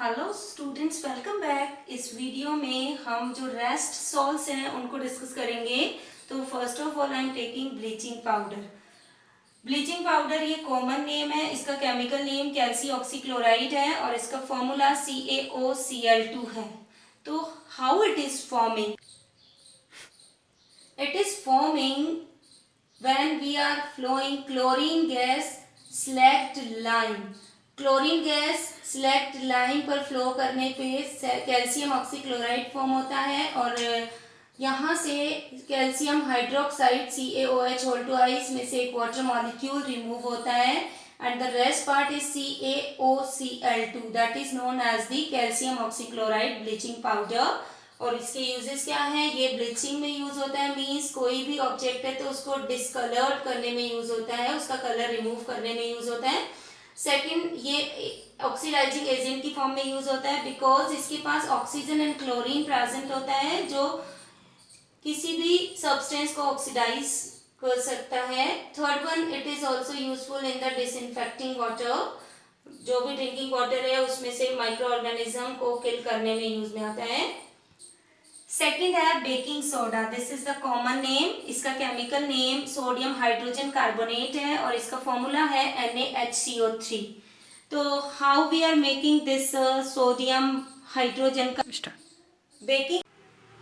Hello students, welcome back. इस video में हम जो रेस्ट सॉल्ट्स हैं उनको डिस्कस करेंगे। तो first of all I am taking bleaching powder. Bleaching powder ये कॉमन नेम है, इसका केमिकल नेम कैल्सी ऑक्सीक्लोराइड है और इसका फॉर्मूला CaOCl2 है। तो how it is forming? It is forming when we are flowing chlorine gas select line। Chlorine gas select line पर flow करने पे कैल्शियम ऑक्सीक्लोराइड फॉर्म होता है और यहाँ से कैल्शियम हाइड्रोक्साइड CaOH में से एक वाटर मॉलिक्यूल रिमूव होता है and the rest part is CaOCl2 that is known as the calcium oxychloride bleaching powder. और इसके यूजेस क्या हैं? ये ब्लीचिंग में यूज होता है, मींस कोई भी ऑब्जेक्ट है तो उसको डिस्कलर्ड करने में यूज होता है, उसका कलर रिमूव करने में यूज होता है। सेकंड, ये ऑक्सीडाइजिंग एजेंट की फॉर्म में यूज होता है बिकॉज इसके पास ऑक्सीजन एंड क्लोरीन प्रेजेंट होता है जो किसी भी सब्सटेंस को ऑक्सीडाइज कर सकता है। Third one, it is also useful in the disinfecting water. जो भी ड्रिंकिंग वाटर है उसमें से माइक्रो ऑर्गेनिज्म को किल करने में यूज में आता है। सेकेंड है baking soda. This is the common name. इसका chemical name sodium hydrogen carbonate है और इसका फॉर्मूला है NaHCO3। तो how we are making this sodium hydrogen का baking?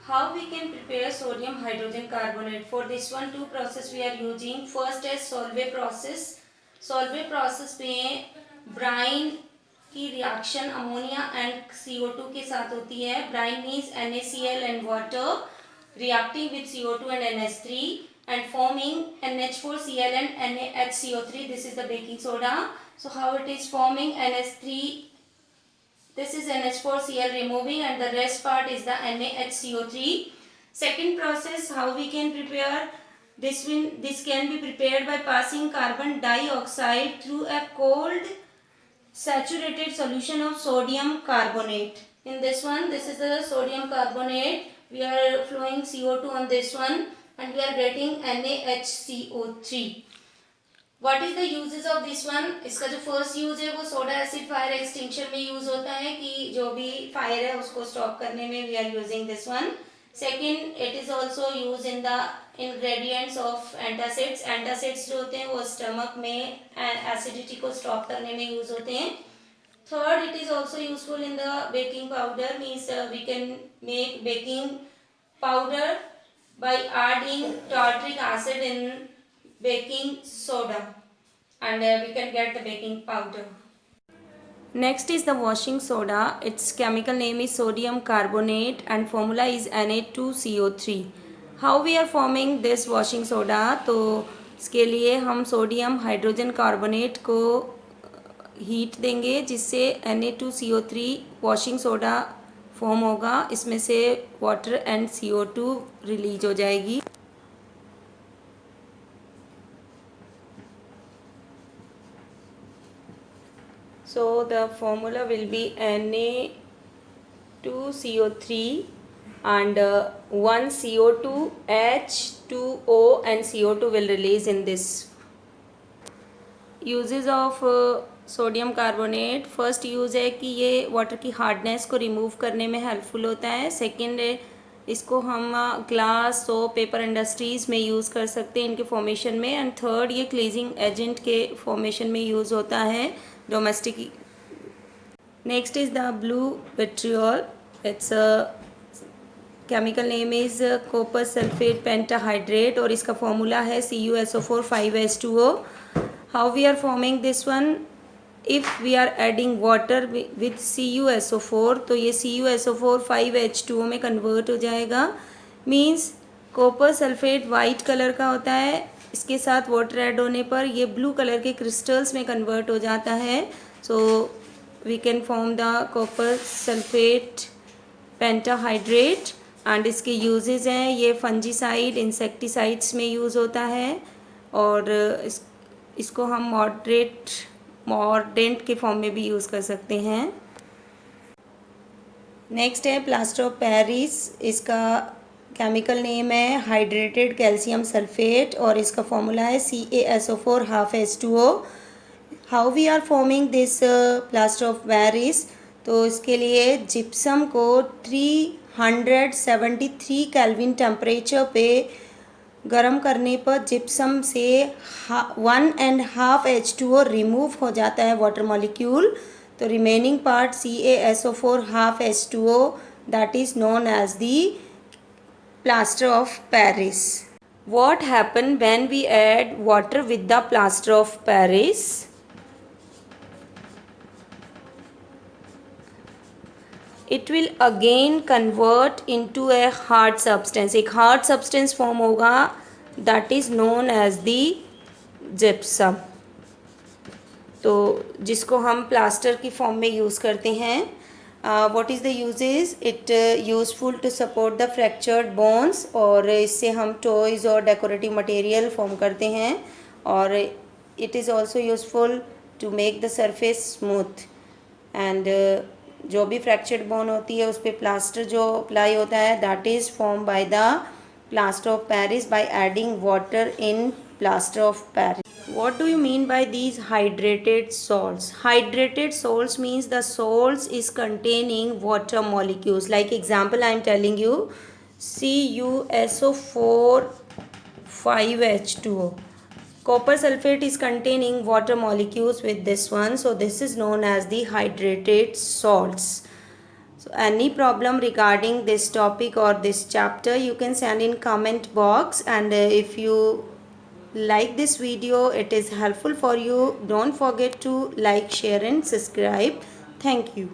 How we can prepare sodium hydrogen carbonate? For this one, two process we are using. First is Solvay process. Solvay process में brine की reaction ammonia and CO2 के साथ होती है। Brine means NaCl and water reacting with CO2 and NH3 and forming NH4Cl and NaHCO3. This is the baking soda. So how it is forming? NH3, this is NH4Cl removing and the rest part is the NaHCO3. Second process, how we can prepare this can be prepared by passing carbon dioxide through a cold saturated solution of sodium carbonate. In this one, this is the sodium carbonate. We are flowing CO2 on this one and we are getting NaHCO3. What is the uses of this one? इसका जो first use है वो soda acid fire extinction में use होता है कि जो भी फायर है उसको स्टॉप करने में we are using this one. Second, it is also use in the ingredients of antacids. Antacids जो होते हैं वो स्टमक में एसिडिटी को स्टॉप करने में यूज होते हैं। Third, it is also useful in the baking powder, means we can make baking powder by adding tartaric acid in baking soda and we can get the baking powder. Next is the washing soda. Its chemical name is sodium carbonate and formula is Na2CO3. How we are forming this washing soda? तो इसके लिए हम sodium hydrogen carbonate को heat देंगे जिससे Na2CO3 washing soda form होगा। इसमें से वाटर एंड CO2 रिलीज हो जाएगी। So the formula will be Na2CO3 and 1 CO2 H2O and CO2 will release in this. Uses of sodium carbonate, first use है कि ये वाटर की हार्डनेस को रिमूव करने में हेल्पफुल होता है। सेकेंड, इसको हम ग्लास, सोप, पेपर इंडस्ट्रीज़ में यूज़ कर सकते हैं इनके फॉर्मेशन में। एंड थर्ड, ये क्लीजिंग एजेंट के फॉर्मेशन में यूज़ होता है domestic. Next is the blue vitriol. Its chemical name is copper sulphate pentahydrate और इसका फॉर्मूला है CuSO4 5H2O। How we are forming this one? If we are adding water with CuSO4 तो ये CuSO4 5H2O में convert हो जाएगा। Means copper sulphate white colour का होता है, इसके साथ वाटर ऐड होने पर ये ब्लू कलर के क्रिस्टल्स में कन्वर्ट हो जाता है। So we can form the copper sulphate pentahydrate and इसके यूजेस हैं, ये फंजीसाइड, इंसेक्टिसाइड्स में यूज़ होता है और इसको हम मॉर्डेंट के फॉर्म में भी यूज़ कर सकते हैं। नेक्स्ट है प्लास्टर ऑफ पेरिस। इसका केमिकल नेम है हाइड्रेटेड कैल्शियम सल्फेट और इसका फॉर्मूला है CaSO4 half H2O। How we are forming this plaster of Paris? तो इसके लिए जिप्सम को 373 केल्विन टेम्परेचर पे गर्म करने पर जिप्सम से 1.5 H2O रिमूव हो जाता है वाटर मॉलिक्यूल. तो remaining part CaSO4 half H2O that is known as the plaster of Paris. What happen when we add water with the plaster of Paris? It will again convert into a hard substance. एक hard substance form होगा that is known as the gypsum. तो जिसको हम plaster की form में use करते हैं. What is the uses? It useful to support the fractured bones. और इससे हम toys और decorative material form करते हैं. और it is also useful to make the surface smooth. And जो भी फ्रैक्चर्ड बोन होती है उस पर प्लास्टर जो अप्लाई होता है that is form by the plaster of Paris by adding water in plaster of Paris. What do you mean by these hydrated salts? Hydrated salts means the salts is containing water molecules. Like example I am telling you, CuSO4 5H2O. Copper sulfate is containing water molecules with this one. So this is known as the hydrated salts. So any problem regarding this topic or this chapter, you can send in comment box. And if you like this video, it is helpful for you, don't forget to like, share and subscribe. Thank you.